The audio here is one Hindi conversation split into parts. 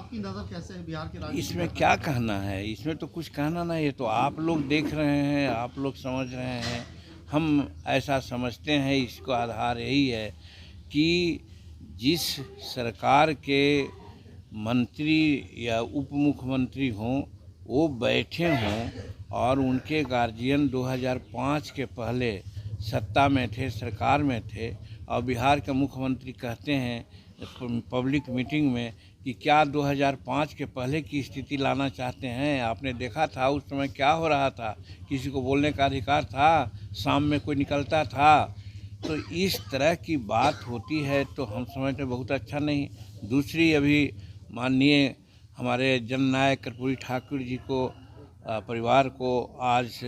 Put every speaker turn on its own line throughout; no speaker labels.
आपकी नज़र कैसे है बिहार के राजनीति
इसमें
में?
क्या कहना है, इसमें तो कुछ कहना नहीं है। तो आप लोग देख रहे हैं, आप लोग समझ रहे हैं, हम ऐसा समझते हैं। इसका आधार यही है कि जिस सरकार के मंत्री या उप मुख्यमंत्री हों, वो बैठे हों और उनके गार्जियन 2005 के पहले सत्ता में थे, सरकार में थे, और बिहार के मुख्यमंत्री कहते हैं पब्लिक मीटिंग में कि क्या 2005 के पहले की स्थिति लाना चाहते हैं। आपने देखा था उस समय क्या हो रहा था, किसी को बोलने का अधिकार था, शाम में कोई निकलता था। तो इस तरह की बात होती है तो हम समझते बहुत अच्छा नहीं। दूसरी, अभी माननीय हमारे जननायक कर्पूरी ठाकुर जी को परिवार को आज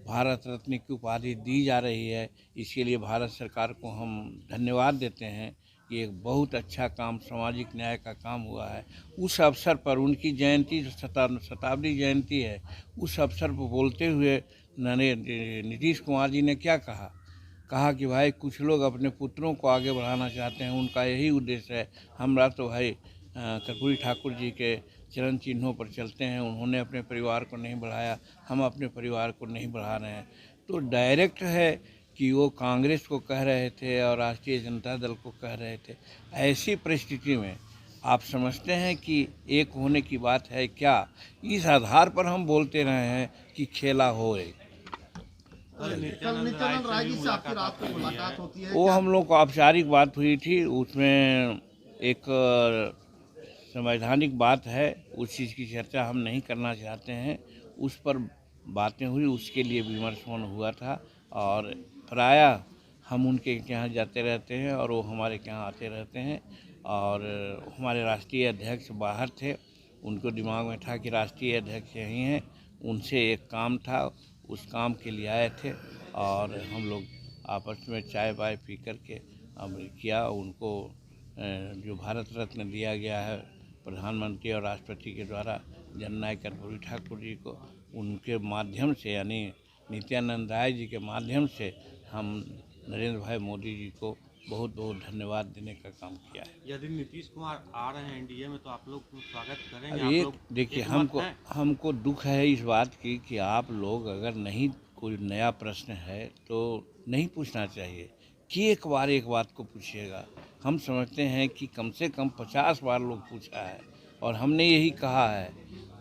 भारत रत्न की उपाधि दी जा रही है। इसके लिए भारत सरकार को हम धन्यवाद देते हैं। ये एक बहुत अच्छा काम, सामाजिक न्याय का काम हुआ है। उस अवसर पर उनकी जयंती, शताब्दी जयंती है, उस अवसर पर बोलते हुए नीतीश कुमार जी ने क्या कहा कि भाई कुछ लोग अपने पुत्रों को आगे बढ़ाना चाहते हैं, उनका यही उद्देश्य है। हमरा तो भाई कर्पूरी ठाकुर जी के चरण चिन्हों पर चलते हैं। उन्होंने अपने परिवार को नहीं बढ़ाया, हम अपने परिवार को नहीं बढ़ा रहे हैं। तो डायरेक्ट है कि वो कांग्रेस को कह रहे थे और राष्ट्रीय जनता दल को कह रहे थे। ऐसी परिस्थिति में आप समझते हैं कि एक होने की बात है क्या? इस आधार पर हम बोलते रहे हैं कि खेला होए।
कल नित्यानंद राय जी से आपकी रात को मुलाकात होती है
वो
क्या?
हम लोग को औपचारिक बात हुई थी, उसमें एक संवैधानिक बात है, उस चीज़ की चर्चा हम नहीं करना चाहते हैं। उस पर बातें हुई, उसके लिए विमर्श हुआ था। और प्रायः हम उनके यहाँ जाते रहते हैं और वो हमारे यहाँ आते रहते हैं। और हमारे राष्ट्रीय अध्यक्ष बाहर थे, उनको दिमाग में था कि राष्ट्रीय अध्यक्ष यहीं हैं, उनसे एक काम था, उस काम के लिए आए थे। और हम लोग आपस में चाय वाय पी करके हमने किया। उनको जो भारत रत्न दिया गया है प्रधानमंत्री और राष्ट्रपति के द्वारा जननायक कर्पूरी ठाकुर जी को, उनके माध्यम से यानी नित्यानंद राय जी के माध्यम से हम नरेंद्र भाई मोदी जी को बहुत बहुत धन्यवाद देने का काम किया है।
यदि नीतीश कुमार आ रहे हैं एनडीए में तो आप लोग स्वागत करेंगे?
अब
आप
एक
लोग
देखिए,
एकमत हैं?
हमको दुख है इस बात की कि आप लोग अगर नहीं, कोई नया प्रश्न है तो नहीं पूछना चाहिए कि एक बात को पूछिएगा। हम समझते हैं कि कम से कम 50 बार लोग पूछा है और हमने यही कहा है,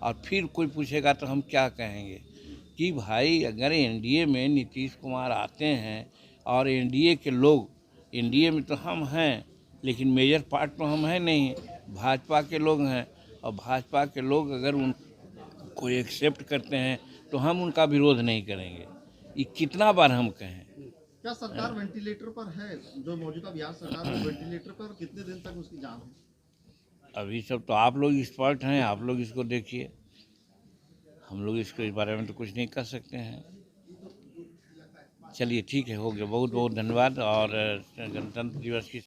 और फिर कोई पूछेगा तो हम क्या कहेंगे कि भाई अगर एनडीए में नीतीश कुमार आते हैं और एनडीए के लोग, एनडीए में तो हम हैं लेकिन मेजर पार्ट तो हम हैं नहीं, भाजपा के लोग हैं, और भाजपा के लोग अगर उनको एक्सेप्ट करते हैं तो हम उनका विरोध नहीं करेंगे। ये कितना बार हम कहें।
क्या सरकार वेंटिलेटर पर है? जो मौजूदा बिहार सरकार है वो वेंटिलेटर पर, कितने दिन तक उसकी जान है?
अभी सब तो आप लोग एक्सपर्ट हैं, आप लोग इसको देखिए। हम लोग इसको इस बारे में तो कुछ नहीं कर सकते हैं। चलिए ठीक है, हो गया। बहुत बहुत धन्यवाद। और गणतंत्र दिवस की